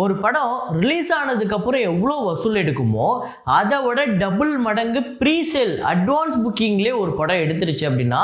ஒரு படம் ரிலீஸ் ஆனதுக்கப்புறம் எவ்வளோ வசூல் எடுக்குமோ அதை விட டபுள் மடங்கு ப்ரீசேல் அட்வான்ஸ் புக்கிங்லேயே ஒரு படம் எடுத்துருச்சு அப்படின்னா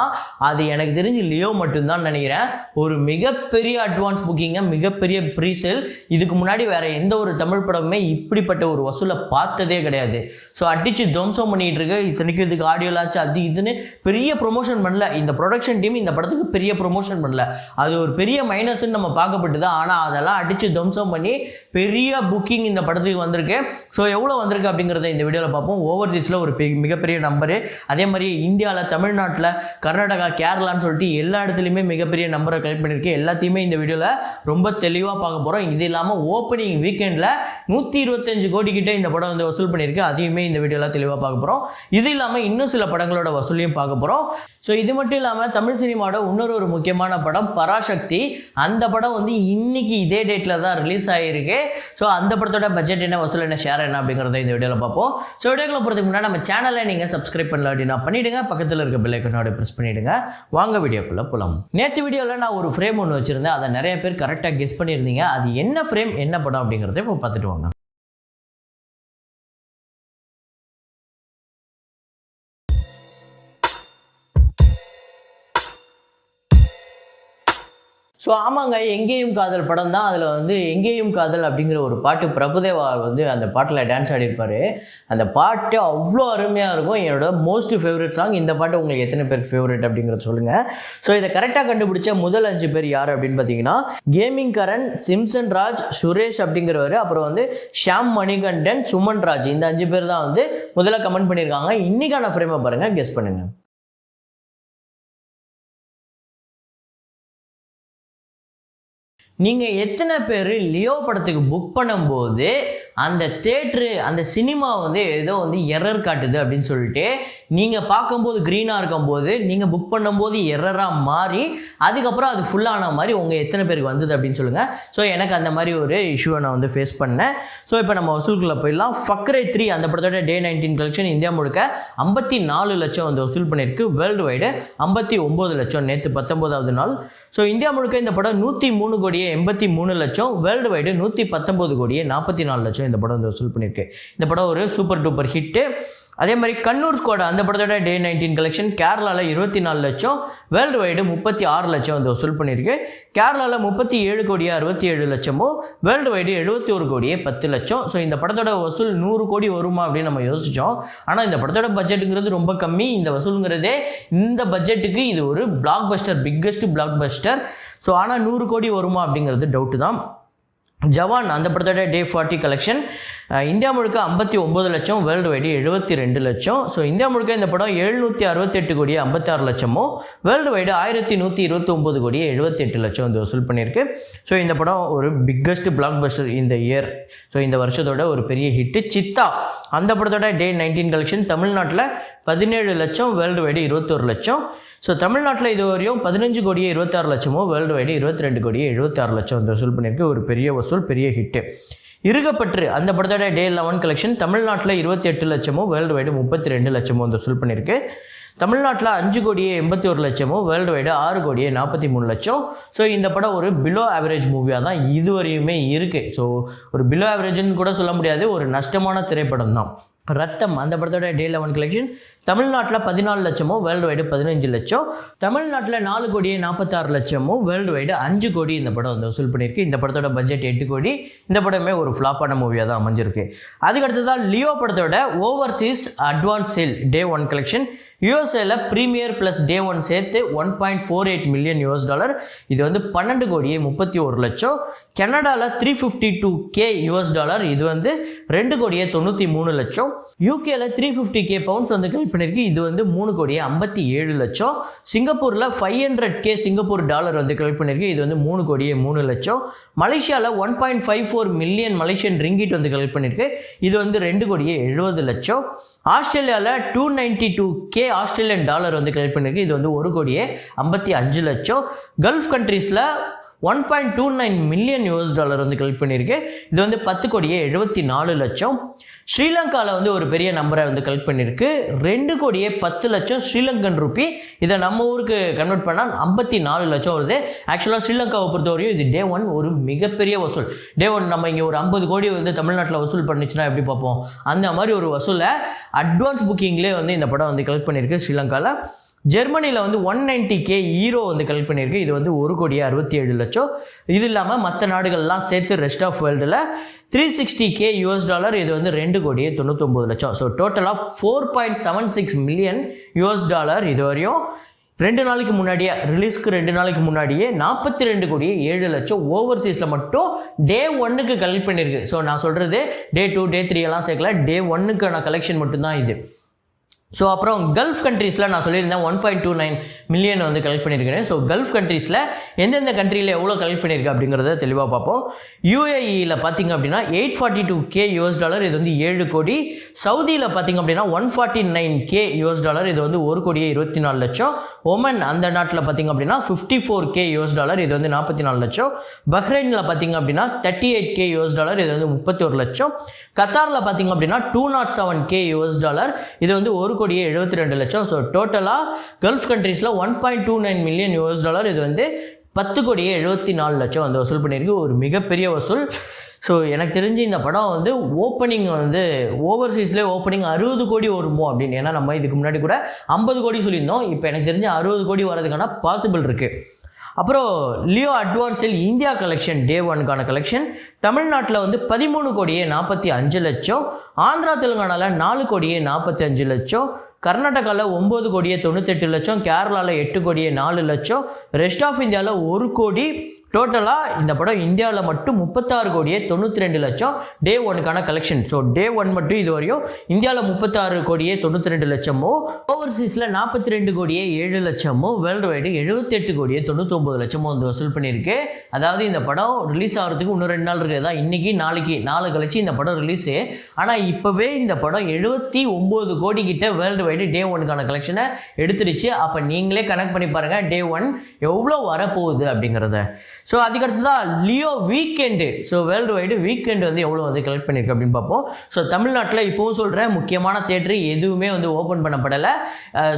அது எனக்கு தெரிஞ்சு லியோ மட்டும்தான் நினைக்கிறேன். ஒரு மிகப்பெரிய அட்வான்ஸ் புக்கிங்கை, மிகப்பெரிய ப்ரீசேல். இதுக்கு முன்னாடி வேற எந்த ஒரு தமிழ் படமுமே இப்படிப்பட்ட ஒரு வசூலை பார்த்ததே கிடையாது. ஸோ அடிச்சு துவம்சம் பண்ணிட்டு இருக்கு. இத்தனைக்கும் இதுக்கு ஆடியோலாச்சு அது இதுன்னு பெரிய ப்ரொமோஷன் பண்ணல. இந்த ப்ரொடக்ஷன் டீம் இந்த படத்துக்கு பெரிய ப்ரொமோஷன் பண்ணல. அது ஒரு பெரிய மைனஸ்ன்னு நம்ம பார்க்கப்பட்டது. ஆனால் அதெல்லாம் அடிச்சு துவம்சம் பண்ணி பெரிய புக்கிங் இந்த படத்துக்கு வந்திருக்கு. ஸோ எவ்வளோ வந்திருக்கு அப்படிங்கிறத இந்த வீடியோவில் பார்ப்போம். ஓவர்சீஸில் ஒரு மிகப்பெரிய நம்பரு, அதே மாதிரி இந்தியாவில், தமிழ்நாட்டில், கர்நாடகா, கேரளான்னு சொல்லிட்டு எல்லா இடத்துலையுமே மிகப்பெரிய நம்பரை கலெக்ட் பண்ணியிருக்கு. எல்லாத்தையுமே இந்த வீடியோவில் ரொம்ப தெளிவாக பார்க்க போகிறோம். இது இல்லாமல் ஓப்பனிங் வீக்கெண்டில் 125 கோடி கிட்ட இந்த படம் வந்து வசூல் பண்ணியிருக்கு. அதையுமே இந்த வீடியோவில் தெளிவாக பார்க்க போகிறோம். இது இல்லாமல் இன்னும் சில படங்களோட வசூலையும் பார்க்க போகிறோம். ஸோ இது மட்டும் இல்லாமல் தமிழ் சினிமாவோட இன்னொரு முக்கியமான படம் பராசக்தி. அந்த படம் வந்து இன்னைக்கு இதே டேட்டில் தான் ரிலீஸ் ஆகிருக்கு. ஸோ அந்த படத்தோட பட்ஜெட் என்ன, வசூல் என்ன, ஷேர் என்ன அப்படிங்கிறத இந்த வீடியோவில் பார்ப்போம். ஸோ வீடியோக்குள்ள போகிறதுக்கு முன்னாடி நம்ம சேனலை நீங்கள் சப்ஸ்கிரைப் பண்ணல அப்படின்னா பண்ணிவிடுங்க. பக்கத்தில் இருக்க பெல் ஐக்கனோட ப்ரெஸ் பண்ணிவிடுங்க. வாங்க வீடியோக்குள்ளே போகலாம். நேற்று வீடியோவில் நான் ஒரு ஃப்ரேம் ஒன்று வச்சுருந்தேன். அதை நிறைய பேர் கரெக்டாக கெஸ் பண்ணியிருந்தீங்க. அது என்ன ஃப்ரேம், என்ன படம் அப்படிங்கிறத இப்போ பார்த்துட்டு வாங்க. ஸோ ஆமாங்க, எங்கேயும் காதல் படம் தான். அதில் வந்து எங்கேயும் காதல் அப்படிங்கிற ஒரு பாட்டு பிரபுதேவா வந்து அந்த பாட்டில் டான்ஸ் ஆடிருப்பார். அந்த பாட்டு அவ்வளோ அருமையாக இருக்கும். என்னோட மோஸ்ட் ஃபேவரட் சாங். இந்த பாட்டு உங்களுக்கு எத்தனை பேருக்கு ஃபேவரட் அப்படிங்கிறத சொல்லுங்கள். ஸோ இதை கரெக்டாக கண்டுபிடிச்ச முதல் 5 பேர் யார் அப்படின்னு பார்த்தீங்கன்னா, கேமிங் கரண், சிம்சன் ராஜ், சுரேஷ் அப்படிங்கிறவர், அப்புறம் வந்து ஷாம் மணிகண்டன், சுமன் ராஜ். இந்த 5 பேர் தான் வந்து முதல்ல கமெண்ட் பண்ணியிருக்காங்க. இன்னைக்கான ஃப்ரேமை பாருங்கள், கெஸ் பண்ணுங்கள். நீங்கள் எத்தனை பேர் லியோ படத்துக்கு புக் பண்ணும்போது அந்த தேட்ரு, அந்த சினிமா வந்து ஏதோ வந்து எரர் காட்டுது அப்படின்னு சொல்லிட்டு நீங்கள் பார்க்கும்போது க்ரீனாக இருக்கும்போது நீங்கள் புக் பண்ணும்போது எரராக மாறி அதுக்கப்புறம் அது ஃபுல்லான மாதிரி உங்கள் எத்தனை பேருக்கு வந்தது அப்படின்னு சொல்லுங்கள். ஸோ எனக்கு அந்த மாதிரி ஒரு இஷ்யூவை நான் வந்து ஃபேஸ் பண்ணேன். ஸோ இப்போ நம்ம வசூலுக்குள்ளே போயிடலாம். ஃபக்ரே 3 அந்த படத்தோட Day 19 கலெக்ஷன் இந்தியா முழுக்க 54 லட்சம் வந்து வசூல் பண்ணியிருக்கு. வேர்ல்டு வைடு 59 லட்சம் நேற்று 19வது நாள். ஸோ இந்தியா முழுக்க இந்த படம் 103 கோடியே 83 லட்சம், வேர்ல்டு வைடு 119 கோடியே 44 லட்சம் இந்த படம் வந்து வசூல் பண்ணியிருக்கு. இந்த படம் ஒரு சூப்பர் டூப்பர் ஹிட்டு. அதே மாதிரி கண்ணூர் ஸ்குவாட் அந்த படத்தோட Day 19 கலெக்ஷன் கேரளாவில் 24 லட்சம், வேர்ல்டு வைடு 36 லட்சம் வந்து வசூல் பண்ணியிருக்கு. கேரளாவில் 37 கோடியே 67 லட்சமும், வேர்ல்டு வைடு 71 கோடியே 10 லட்சம். ஸோ இந்த படத்தோட வசூல் 100 கோடி வருமா அப்படின்னு நம்ம யோசித்தோம். ஆனால் இந்த படத்தோட பட்ஜெட்டுங்கிறது ரொம்ப கம்மி. இந்த வசூலுங்கிறதே இந்த பட்ஜெட்டுக்கு இது ஒரு black Bastar, biggest black Bastar. So ஆனால் 100 கோடி வருமா அப்படிங்கிறது டவுட்டு தான். ஜவான் அந்த படத்தோட Day 40 கலெக்ஷன் இந்தியா முழுக்க 59 லட்சம், வேர்ல்டு வைடு 72 லட்சம். ஸோ இந்தியா முழுக்க இந்த படம் 768 கோடியே 56 லட்சமும், வேர்ல்டு வைடு 1129 கோடியே 78 லட்சம் வந்து வசூல் பண்ணியிருக்கு. ஸோ இந்த படம் ஒரு பிக்கஸ்ட் பிளாக் பஸ்டர் இந்த இயர். ஸோ இந்த வருஷத்தோட ஒரு பெரிய ஹிட்டு. சித்தா அந்த படத்தோட Day 19 கலெக்ஷன் தமிழ்நாட்டில் 17 லட்சம், வேர்ல்டு வைடு 21 லட்சம். ஸோ தமிழ்நாட்டில் இது வரையும் 15 கோடியே 26 லட்சமும், வேர்ல்டு வைடு 22 கோடியே 76 லட்சம் வந்து வசூல் பண்ணியிருக்கு. ஒரு பெரிய வசூல், பெரிய ஹிட்டு. இருகப்பற்று அந்த படத்தோட Day 11 கலெக்ஷன் தமிழ்நாட்டில் 28 லட்சமும், வேர்ல்டு வைடு 32 லட்சமும் வந்து வசூல் பண்ணியிருக்கு. தமிழ்நாட்டில் 5 கோடியே 81 லட்சமும், வேர்ல்டு வைடு 6 கோடியே 43 லட்சம். ஸோ இந்த படம் ஒரு பிலோ ஆவரேஜ் மூவியாக தான் இதுவரையுமே இருக்குது. ஸோ ஒரு பிலோ ஆவரேஜ்னு கூட சொல்ல முடியாது, ஒரு நஷ்டமான திரைப்படம் தான். ரத்தம் அந்த படத்தோட Day 11 கலெக்ஷன் தமிழ்நாட்டில் 14 லட்சமும், வேர்ல்டு வைடு 15 லட்சம். தமிழ்நாட்டில் 4 கோடியே 46 லட்சமும், வேர்ல்டு வைடு 5 கோடி இந்த படம் வந்து வசூல் பண்ணியிருக்கு. இந்த படத்தோட பட்ஜெட் 8 கோடி. இந்த படமே ஒரு ஃப்ளாப்பான மூவியாக தான் அமைஞ்சிருக்கு. அதுக்கடுத்ததான் லியோ படத்தோட overseas advance sale Day 1 collection யூஎஸ்ஏல ப்ரீமியர் ப்ளஸ் Day 1 சேர்த்து $1.48 மில்லியன். இது வந்து 12 கோடியே 31 லட்சம். கனடாவில் $352K. இது வந்து 2 கோடியே 93 லட்சம். யூகேல 350K பவுண்ட்ஸ் வந்து கலெக்ட் பண்ணியிருக்கு. இது வந்து 3 கோடியே 57 லட்சம். சிங்கப்பூரில் $500K சிங்கப்பூர் டாலர் வந்து கலெக்ட் பண்ணியிருக்கு. இது வந்து 3 கோடியே 3 லட்சம். மலேசியாவில் 1.54 மில்லியன் மலேசியன் ரிங்கிட் வந்து கலெக்ட் பண்ணியிருக்கு. இது வந்து 2 கோடியே 70 லட்சம். ஆஸ்திரேலியாவில் $292K ஆஸ்திரேலியன் டாலர் வந்து கலெக்ட் பண்ணியிருக்கு. இது வந்து 1 கோடியே 55 லட்சம். கல்ஃப் கண்ட்ரீஸில் $1.29 மில்லியன் வந்து கலெக்ட் பண்ணியிருக்கு. இது வந்து 10,74,00,000. ஸ்ரீலங்காவில் வந்து ஒரு பெரிய நம்பரை வந்து கலெக்ட் பண்ணியிருக்கு. 2,10,00,000 ஸ்ரீலங்கன் ரூபி. இதை நம்ம ஊருக்கு கன்வெர்ட் பண்ணால் 54,00,000 வருது. ஆக்சுவலாக ஸ்ரீலங்காவை பொறுத்தவரையும் இது டே 1 ஒரு மிகப்பெரிய வசூல். டே 1 நம்ம இங்கே ஒரு 50 கோடி வந்து தமிழ்நாட்டில் வசூல் பண்ணிச்சுன்னா எப்படி பார்ப்போம், அந்த மாதிரி ஒரு வசூலை அட்வான்ஸ் புக்கிங்லேயே வந்து இந்த படம் வந்து கலெக்ட் பண்ணியிருக்கு ஸ்ரீலங்காவில். ஜெர்மனியில் வந்து 190K ஈரோ வந்து கலெக்ட் பண்ணியிருக்கு. இது வந்து 1,67,00,000. இது இல்லாமல் மற்ற நாடுகள்லாம் சேர்த்து ரெஸ்ட் ஆஃப் வேர்ல்டில் $360K இது வந்து 2,99,00,000. ஸோ டோட்டலாக $4.76 மில்லியன் இது வரையும் 2 நாளைக்கு முன்னாடியே ரிலீஸ்க்கு 2 நாளைக்கு முன்னாடியே 42,07,00,000 ஓவர்சீஸில் மட்டும் டே 1க்கு கலெக்ட் பண்ணியிருக்கு. ஸோ நான் சொல்கிறது டே 2 டே 3 எல்லாம் சேர்க்கல, டே 1க்கான கலெக்ஷன் மட்டும்தான் இது. ஸோ அப்புறம் கல்ஃப் கண்ட்ரீஸில் நான் சொல்லியிருந்தேன் 1.29 மில்லியன் வந்து கலெக்ட் பண்ணியிருக்கிறேன். ஸோ கல்ஃப் கண்ட்ரீஸில் எந்தெந்த கண்ட்ரியில் எவ்வளோ கலெக்ட் பண்ணியிருக்கு அப்படிங்கிறத தெளிவாக பார்ப்போம். UAEயில் பார்த்திங்க அப்படின்னா $842K இது வந்து 7 கோடி. சவுதியில் பார்த்திங்க அப்படின்னா $149K இது வந்து 1,24,00,000. ஒமன் அந்த நாட்டில் பார்த்திங்க அப்படின்னா $54K இது வந்து 44,00,000. பஹ்ரைனில் பார்த்திங்க அப்படின்னா $38K இது வந்து 31,00,000. கத்தாரில் பார்த்திங்க அப்படின்னா $207K இது வந்து 1,72,00,000. ஸோ டோட்டலாக கல்ஃப் கண்ட்ரீஸில் $1.29 மில்லியன் இது வந்து 10,74,00,000 வந்து வசூல் பண்ணியிருக்கு. ஒரு மிகப்பெரிய வசூல். ஸோ எனக்கு தெரிஞ்சு இந்த படம் வந்து ஓப்பனிங் வந்து ஓவர்சீஸ்லேயே ஓப்பனிங் 60 கோடி வருமோ அப்படின்னு. ஏன்னா நம்ம இதுக்கு முன்னாடி கூட 50 கோடி சொல்லியிருந்தோம். இப்போ எனக்கு தெரிஞ்சு 60 கோடி வரதுக்கான பாசிபிள் இருக்குது. அப்புறம் லியோ அட்வான்ஸில் இந்தியா கலெக்ஷன் டே 1க்கான கலெக்ஷன் தமிழ்நாட்டில் வந்து 13,45,00,000, ஆந்திரா தெலுங்கானாவில் 4,45,00,000, கர்நாடகாவில் 9,98,00,000, கேரளாவில் 8,04,00,000, ரெஸ்ட் ஆஃப் இந்தியாவில் 1 கோடி. டோட்டலாக இந்த படம் இந்தியாவில் மட்டும் 36,92,00,000 டே 1க்கான கலெக்ஷன். ஸோ டே 1 மட்டும் இது வரையும் இந்தியாவில் 36,92,00,000, ஓவர்சீஸில் 42,07,00,000, வேர்ல்டு வைடு 78,99,00,000 வந்து வசூல் பண்ணியிருக்கு. அதாவது இந்த படம் ரிலீஸ் ஆகிறதுக்கு இன்னும் 2 நாள் இருக்குது. தான் இன்றைக்கி நாளை கழிச்சு இந்த படம் ரிலீஸு. ஆனால் இப்போவே இந்த படம் 79 கோடி கிட்ட வேர்ல்டு வைடு டே 1க்கான கலெக்ஷனை எடுத்துடுச்சு. அப்போ நீங்களே கனெக்ட் பண்ணி பாருங்கள் டே 1 எவ்வளோ வரப்போகுது அப்படிங்கிறத. ஸோ அதுக்கடுத்து தான் Leo weekend. So world wide weekend வந்து எவ்வளோ வந்து கலெக்ட் பண்ணியிருக்கு அப்படின்னு பார்ப்போம். ஸோ தமிழ்நாட்டில் இப்போவும் சொல்கிறேன், முக்கியமான தேட்டரு எதுவுமே வந்து ஓப்பன் பண்ணப்படலை.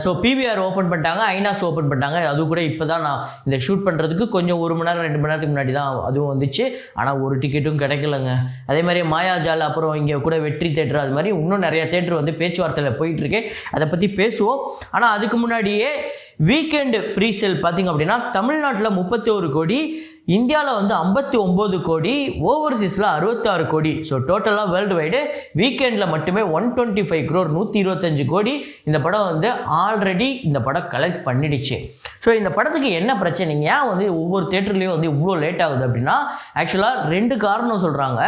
ஸோ PVR ஓப்பன் பண்ணிட்டாங்க, ஐநாக்ஸ் ஓப்பன் பண்ணிட்டாங்க. அது கூட இப்போ தான் நான் இந்த ஷூட் பண்ணுறதுக்கு கொஞ்சம் 1 மணி நேரம் 2 மணி நேரத்துக்கு முன்னாடி தான் அதுவும் வந்துச்சு. ஆனால் ஒரு டிக்கெட்டும் கிடைக்கலங்க. அதே மாதிரி மாயாஜால், அப்புறம் இங்கே கூட வெற்றி தேட்டர், அது மாதிரி இன்னும் நிறைய தேட்டர் வந்து பேச்சுவார்த்தையில் போயிட்டுருக்கு. அதை பற்றி பேசுவோம். ஆனால் அதுக்கு முன்னாடியே வீக்கெண்டு ப்ரீசேல் பார்த்திங்க அப்படின்னா தமிழ்நாட்டில் 31 கோடி, இந்தியாவில் வந்து 59 கோடி, ஓவர்சீஸில் 66 கோடி. ஸோ டோட்டலாக வேர்ல்டு வைடு வீக்கெண்டில் மட்டுமே 125 crore 125 கோடி இந்த படம் வந்து ஆல்ரெடி இந்த படம் கலெக்ட் பண்ணிடுச்சு. ஸோ இந்த படத்துக்கு என்ன பிரச்சனைங்க, ஏன் வந்து ஒவ்வொரு தேட்டர்லேயும் வந்து இவ்வளோ லேட் ஆகுது அப்படின்னா ஆக்சுவலாக 2 காரணம் சொல்கிறாங்க.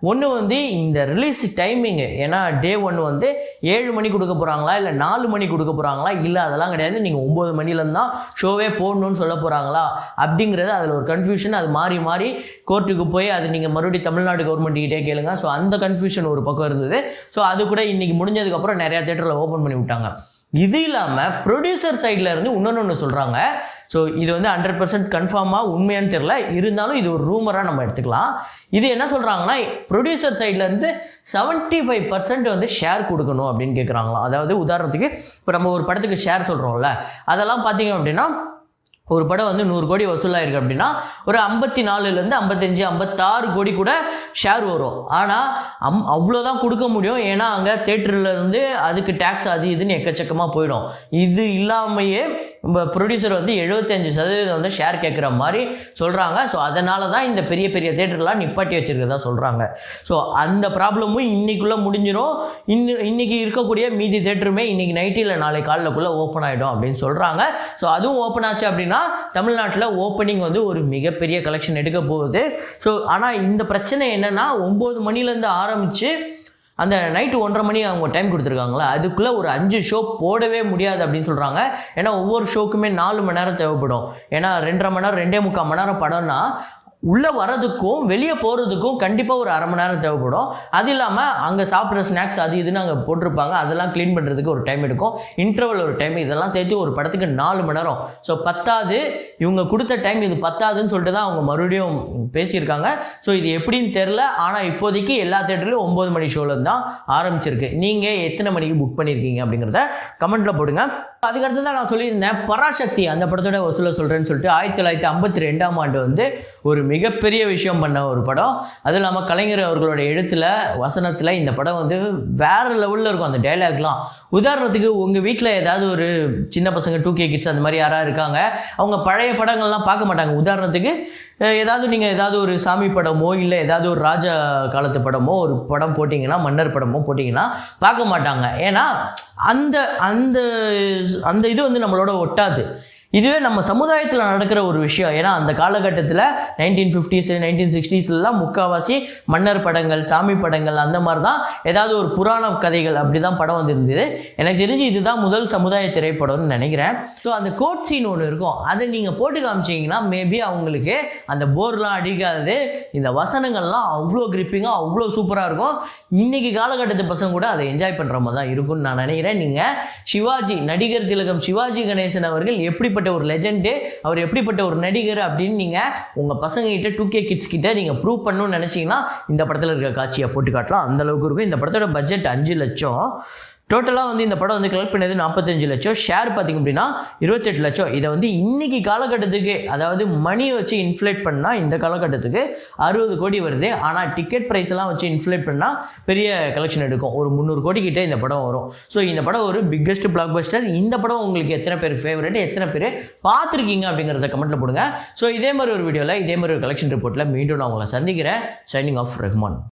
ஒன்று வந்து இந்த ரிலீஸ் டைமிங்கு. ஏன்னா டே 1 வந்து 7 மணி கொடுக்க போகிறாங்களா இல்லை 4 மணி கொடுக்க போகிறாங்களா, இல்லை அதெல்லாம் கிடையாது, நீங்கள் 9 மணிலேருந்து தான் ஷோவே போடணும்னு சொல்ல போகிறாங்களா அப்படிங்கிறது அதில் ஒரு கன்ஃபியூஷன். அது மாறி மாறி கோர்ட்டுக்கு போய் அது நீங்கள் மறுபடியும் தமிழ்நாடு கவர்மெண்ட்டுக்கிட்டே கேளுங்க. ஸோ அந்த கன்ஃபியூஷன் ஒரு பக்கம் இருந்தது. ஸோ அது கூட இன்றைக்கி முடிஞ்சதுக்கப்புறம் நிறையா தேட்டரில் ஓப்பன் பண்ணி விட்டாங்க. இது இல்லாமல் ப்ரொடியூசர் சைடில் இருந்து இன்னொன்று சொல்கிறாங்க. ஸோ இது வந்து 100% கன்ஃபார்மாக உண்மையானு தெரில, இருந்தாலும் இது ஒரு ரூமராக நம்ம எடுத்துக்கலாம். இது என்ன சொல்கிறாங்கன்னா, ப்ரொடியூசர் சைட்லேருந்து 75% வந்து ஷேர் கொடுக்கணும் அப்படின்னு கேட்குறாங்களாம். அதாவது உதாரணத்துக்கு இப்போ நம்ம ஒரு படத்துக்கு ஷேர் சொல்கிறோம்ல, அதெல்லாம் பார்த்தீங்க அப்படின்னா ஒரு படம் வந்து 100 கோடி வசூலாயிருக்கு அப்படின்னா ஒரு 54லேருந்து 55 56 கோடி கூட ஷேர் வரும். ஆனால் அவ்வளோதான் கொடுக்க முடியும். ஏன்னா அங்கே தேட்டர்லேருந்து அதுக்கு டேக்ஸ் அது இதுன்னு எக்கச்சக்கமாக போயிடும். இது இல்லாமையே ப்ரொடியூசர் வந்து 75% வந்து ஷேர் கேட்குற மாதிரி சொல்கிறாங்க. ஸோ அதனால தான் இந்த பெரிய பெரிய தேட்டர்லாம் நிப்பாட்டி வச்சுருக்கதா சொல்கிறாங்க. ஸோ அந்த ப்ராப்ளமும் இன்றைக்குள்ளே முடிஞ்சிடும். இன்றைக்கி இருக்கக்கூடிய மீதி தேட்டருமே இன்றைக்கி நைட்டு இல்லை நாளை காலைக்குள்ளே ஓப்பன் ஆகிடும் அப்படின்னு சொல்கிறாங்க. ஸோ அதுவும் ஓப்பன் ஆச்சு அப்படின்னா தமிழ்நாட்டில் ஓப்பனிங் வந்து ஒரு மிகப்பெரிய கலெக்ஷன் எடுக்க போகுது. ஸோ ஆனால் இந்த பிரச்சனை என்னென்னா 9 மணிலேருந்து ஆரம்பித்து அந்த நைட்டு 1:30 மணி அவங்க டைம் கொடுத்துருக்காங்களா, அதுக்குள்ளே ஒரு 5 ஷோ போடவே முடியாது அப்படின்னு சொல்கிறாங்க. ஏன்னா ஒவ்வொரு ஷோக்குமே 4 மணி நேரம் தேவைப்படும். ஏன்னா 2.5 மணி நேரம் 2.25 மணி நேரம் படம்னா உள்ளே வரதுக்கும் வெளியே போகிறதுக்கும் கண்டிப்பாக ஒரு அரை மணி நேரம் தேவைப்படும். அது இல்லாமல் அங்கே சாப்பிட்ற ஸ்நாக்ஸ் அது இதுன்னு அங்கே போட்டிருப்பாங்க, அதெல்லாம் க்ளீன் பண்ணுறதுக்கு ஒரு டைம் எடுக்கும், இன்டர்வல் ஒரு டைம், இதெல்லாம் சேர்த்து ஒரு படத்துக்கு 4 மணி நேரம். ஸோ பத்தாது, இவங்க கொடுத்த டைம் இது பத்தாதுன்னு சொல்லிட்டு தான் அவங்க மறுபடியும் பேசியிருக்காங்க. ஸோ இது எப்படின்னு தெரில. ஆனால் இப்போதைக்கு எல்லா தேட்டர்லையும் 9 மணி ஷோவில் தான் ஆரம்பிச்சிருக்கு. நீங்கள் எத்தனை மணிக்கு புக் பண்ணியிருக்கீங்க அப்படிங்கிறத கமெண்ட்டில் போடுங்க. அதுக்கடுத்து தான் நான் சொல்லியிருந்தேன் பராசக்தி அந்த படத்தோட வசூலை சொல்கிறேன்னு சொல்லிட்டு 1952ஆம் ஆண்டு வந்து ஒரு மிகப்பெரிய விஷயம் பண்ண ஒரு படம். அதுவும் இல்லாமல் கலைஞர் அவர்களோட எழுத்தில் வசனத்தில் இந்த படம் வந்து வேறு லெவலில் இருக்கும். அந்த டைலாக்லாம் உதாரணத்துக்கு உங்கள் வீட்டில் ஏதாவது ஒரு சின்ன பசங்க 2K கிட்ஸ் அந்த மாதிரி யாராவது இருக்காங்க, அவங்க பழைய படங்கள்லாம் பார்க்க மாட்டாங்க. உதாரணத்துக்கு ஏதாவது நீங்கள் ஏதாவது ஒரு சாமி படமோ இல்லை ஏதாவது ஒரு ராஜா காலத்து படமோ ஒரு படம் போட்டிங்கன்னா, மன்னர் படமோ போட்டிங்கன்னா பார்க்க மாட்டாங்க. ஏன்னா அந்த அந்த அந்த இது வந்து நம்மளோட ஒட்டாது. இதுவே நம்ம சமுதாயத்தில் நடக்கிற ஒரு விஷயம். ஏன்னா அந்த காலகட்டத்தில் 1950s 1960ஸ்லாம் முக்கால்வாசி மன்னர் படங்கள், சாமி படங்கள் அந்த மாதிரி தான், ஏதாவது ஒரு புராண கதைகள் அப்படி தான் படம் வந்துருந்தது. எனக்கு தெரிஞ்சு இதுதான் முதல் சமுதாய திரைப்படம்னு நினைக்கிறேன். ஸோ அந்த கோட் சீன் ஒன்று இருக்கும், அதை நீங்கள் போட்டு காமிச்சிங்கன்னா மேபி அவங்களுக்கு அந்த போர்லாம் அடிக்காது. இந்த வசனங்கள்லாம் அவ்வளோ கிரிப்பிங்காக அவ்வளோ சூப்பராக இருக்கும். இன்றைக்கி காலகட்டத்து பசங்க கூட அதை என்ஜாய் பண்ணுற மாதிரி தான் இருக்கும்னு நான் நினைக்கிறேன். நீங்கள் சிவாஜி, நடிகர் திலகம் சிவாஜி கணேசன் அவர்கள் எப்படிப்பட்ட ஒரு லெஜெண்டு, அவர் எப்படிப்பட்ட ஒரு நடிகர் அப்படின்னு நீங்கள் உங்கள் பசங்க கிட்ட 2K கிட்ஸ் கிட்ட நீங்கள் ப்ரூவ் பண்ணணும்னு நினச்சிங்கன்னா இந்த படத்தில் இருக்க காட்சியை போட்டு காட்டலாம். அந்தளவுக்கு இருக்கும். இந்த படத்தோட பட்ஜெட் 5 லட்சம். டோட்டலாக வந்து இந்த படம் வந்து கலெக்ட் பண்ணது 45 லட்சம். ஷேர் பார்த்திங்க அப்படின்னா 28 லட்சம். இதை வந்து இன்றைக்கி காலகட்டத்துக்கு, அதாவது மணியை வச்சு இன்ஃப்ளேட் பண்ணால் இந்த காலகட்டத்துக்கு 60 கோடி வருது. ஆனால் டிக்கெட் ப்ரைஸ் எல்லாம் வச்சு இன்ஃப்ளேட் பண்ணால் பெரிய கலெக்ஷன் எடுக்கும், ஒரு 300 கோடி கிட்டே இந்த படம் வரும். ஸோ இந்த படம் ஒரு பிக்கெஸ்ட் பிளாக் பஸ்டர். இந்த படம் உங்களுக்கு எத்தனை பேர் ஃபேவரட், எத்தனை பேர் பார்த்துருக்கீங்க அப்படிங்கிறத கமெண்ட்டில் போடுங்க. ஸோ இதே மாதிரி ஒரு வீடியோவில் இதே மாதிரி ஒரு கலெக்ஷன் ரிப்போர்ட்டில் மீண்டும் நான் உங்களை சந்திக்கிறேன். Signing off Rahman.